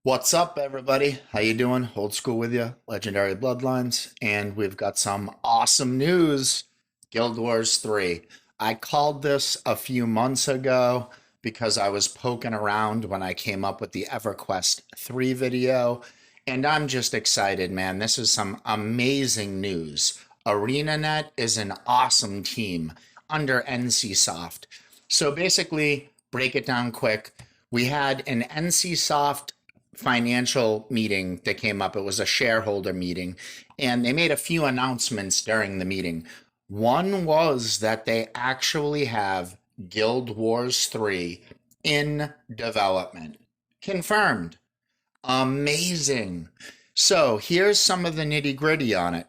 What's up, everybody? How you doing? Old school with you, Legendary Bloodlines, and we've got some awesome news. Guild Wars 3. I called this a few months ago because I was poking around when I came up with the EverQuest 3 video, and I'm just excited, man. This is some amazing news. ArenaNet is an awesome team under NCSoft. So basically, break it down quick. We had an NCSoft financial meeting that came up. It was a shareholder meeting, and they made a few announcements during the meeting. One was that they actually have Guild Wars 3 in development. Confirmed. Amazing. So here's some of the nitty gritty on it.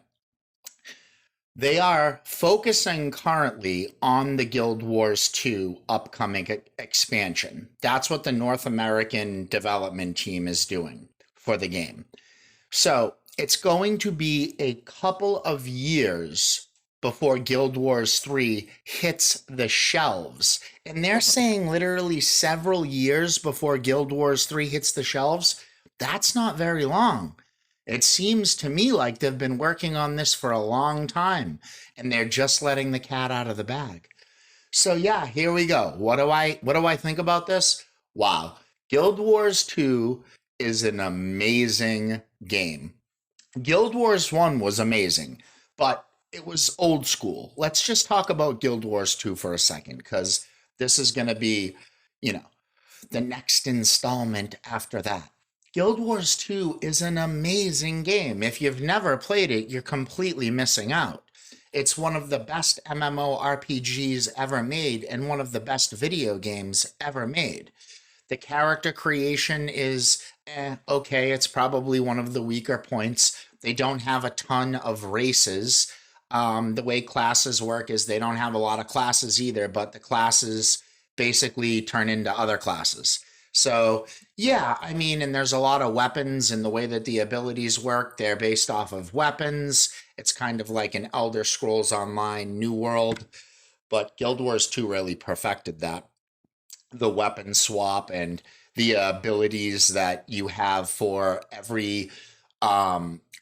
They are focusing currently on the Guild Wars 2 upcoming expansion. That's what the North American development team is doing for the game. So it's going to be a couple of years before Guild Wars 3 hits the shelves. And they're saying literally several years before Guild Wars 3 hits the shelves. That's not very long. It seems to me like they've been working on this for a long time and they're just letting the cat out of the bag. So yeah, here we go. What do I think about this? Wow. Guild Wars 2 is an amazing game. Guild Wars 1 was amazing, but it was old school. Let's just talk about Guild Wars 2 for a second because this is going to be, you know, the next installment after that. Guild Wars 2 is an amazing game. If you've never played it, you're completely missing out. It's one of the best MMORPGs ever made and one of the best video games ever made. The character creation is okay. It's probably one of the weaker points. They don't have a ton of races. The way classes work is they don't have a lot of classes either, but the classes basically turn into other classes. So, yeah, I mean, and there's a lot of weapons, and the way that the abilities work, they're based off of weapons. It's kind of like an Elder Scrolls Online New World, but Guild Wars 2 really perfected that. The weapon swap and the abilities that you have for every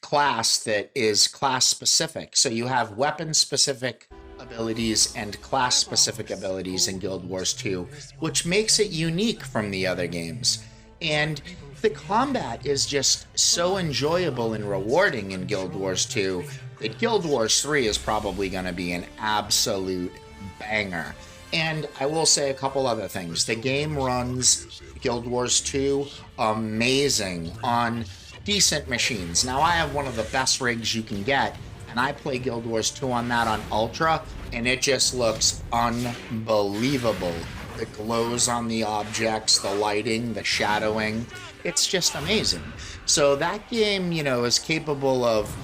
class that is class specific. So you have weapon specific abilities and class specific abilities in Guild Wars 2, which makes it unique from the other games. And the combat is just so enjoyable and rewarding in Guild Wars 2 that Guild Wars 3 is probably going to be an absolute banger. And I will say a couple other things. The game runs Guild Wars 2 amazing on decent machines. Now, I have one of the best rigs you can get, and I play Guild Wars 2 on that on Ultra, and it just looks unbelievable. The glows on the objects, the lighting, the shadowing, it's just amazing. So that game, is capable of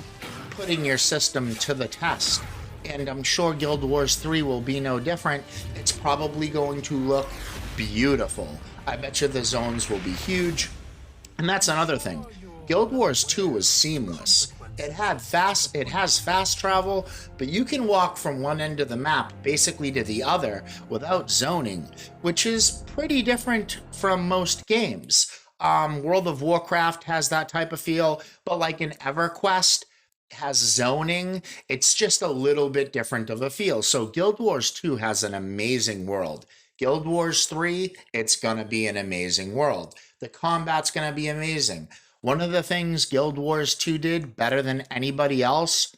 putting your system to the test. And I'm sure Guild Wars 3 will be no different. It's probably going to look beautiful. I bet you the zones will be huge. And that's another thing. Guild Wars 2 was seamless. It has fast travel, but you can walk from one end of the map basically to the other without zoning, which is pretty different from most games. World of Warcraft has that type of feel, but like in EverQuest, has zoning, it's just a little bit different of a feel. So Guild Wars 2 has an amazing world. Guild Wars 3, it's gonna be an amazing world. The combat's gonna be amazing. One of the things Guild Wars 2 did better than anybody else,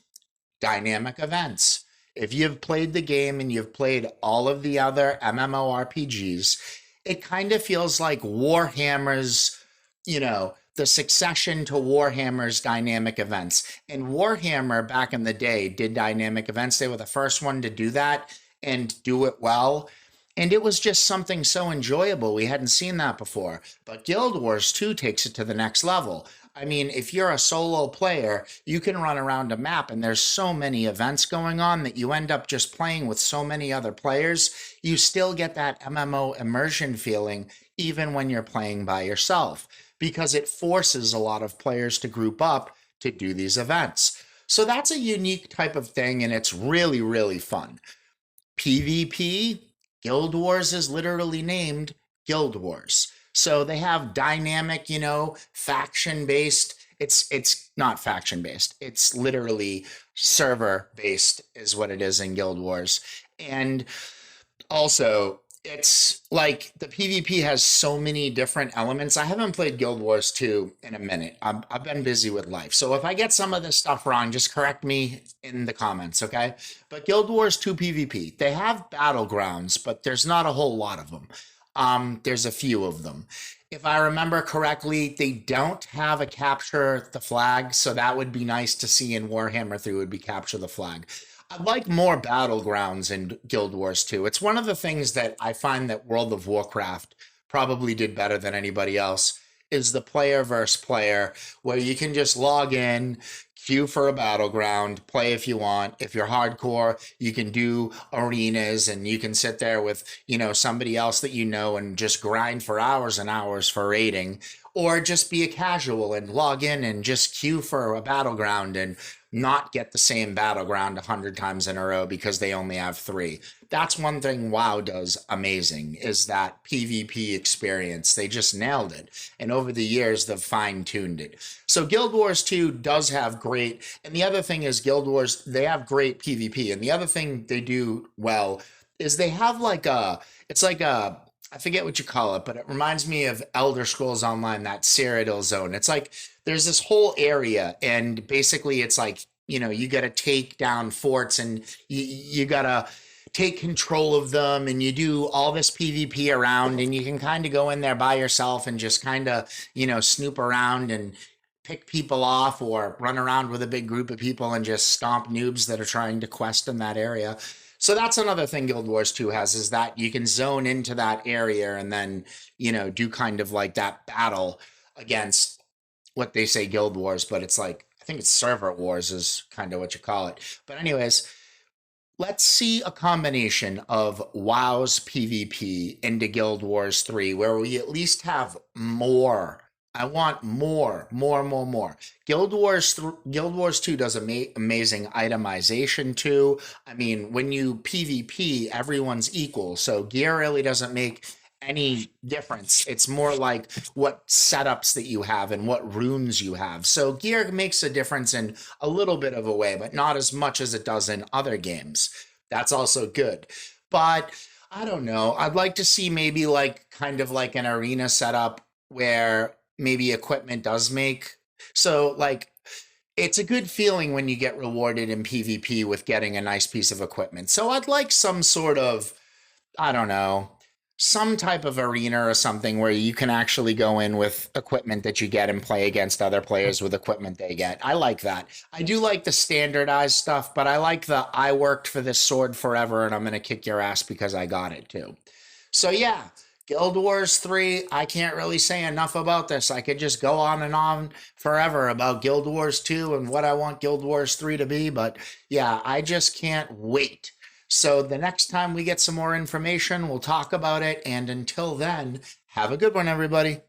dynamic events. If you've played the game and you've played all of the other MMORPGs, it kind of feels like Warhammer's, the succession to Warhammer's dynamic events. And Warhammer back in the day did dynamic events. They were the first one to do that and do it well. And it was just something so enjoyable. We hadn't seen that before. But Guild Wars 2 takes it to the next level. I mean, if you're a solo player, you can run around a map and there's so many events going on that you end up just playing with so many other players. You still get that MMO immersion feeling even when you're playing by yourself, because it forces a lot of players to group up to do these events. So that's a unique type of thing, and it's really, really fun. PvP, Guild Wars is literally named Guild Wars. So they have dynamic, faction based. It's not faction based. It's literally server based is what it is in Guild Wars. And also, it's like the PvP has so many different elements. I haven't played Guild Wars 2 in a minute. I've been busy with life. So if I get some of this stuff wrong, just correct me in the comments, okay? But Guild Wars 2 PvP, they have battlegrounds, but there's not a whole lot of them. There's a few of them. If I remember correctly, they don't have a capture the flag, so that would be nice to see in Warhammer 3 would be capture the flag. I'd like more battlegrounds in Guild Wars 2. It's one of the things that I find that World of Warcraft probably did better than anybody else is the player versus player, where you can just log in, queue for a battleground, play if you want. If you're hardcore, you can do arenas and you can sit there with, somebody else that you know and just grind for hours and hours for raiding, or just be a casual and log in and just queue for a battleground and not get the same battleground 100 times in a row because they only have three. That's one thing WoW does amazing is that PvP experience. They just nailed it. And over the years, they've fine-tuned it. So Guild Wars 2 does have great, and the other thing is Guild Wars, they have great PvP. And the other thing they do well is they have it's like a, I forget what you call it, but it reminds me of Elder Scrolls Online, that Cyrodiil zone. It's like there's this whole area, and basically it's like, you got to take down forts and you got to take control of them, and you do all this PvP around, and you can kind of go in there by yourself and just kind of, snoop around and pick people off or run around with a big group of people and just stomp noobs that are trying to quest in that area. So that's another thing Guild Wars 2 has is that you can zone into that area and then, do kind of like that battle against what they say Guild Wars, but it's like, I think it's Server Wars is kind of what you call it. But anyways, let's see a combination of WoW's PvP into Guild Wars 3 where we at least have more. I want more. Guild Wars 2 does amazing itemization too. I mean, when you PvP, everyone's equal. So gear really doesn't make any difference. It's more like what setups that you have and what runes you have. So gear makes a difference in a little bit of a way, but not as much as it does in other games. That's also good. But I don't know. I'd like to see maybe like kind of like an arena setup where maybe equipment does make. So like it's a good feeling when you get rewarded in PvP with getting a nice piece of equipment. So I'd like some sort of, I don't know, some type of arena or something where you can actually go in with equipment that you get and play against other players with equipment they get. I like that. I do like the standardized stuff, but I like the I worked for this sword forever and I'm going to kick your ass because I got it too. So yeah, Guild Wars 3, I can't really say enough about this. I could just go on and on forever about Guild Wars 2 and what I want Guild Wars 3 to be, but yeah, I just can't wait. So the next time we get some more information, we'll talk about it. And until then, have a good one, everybody.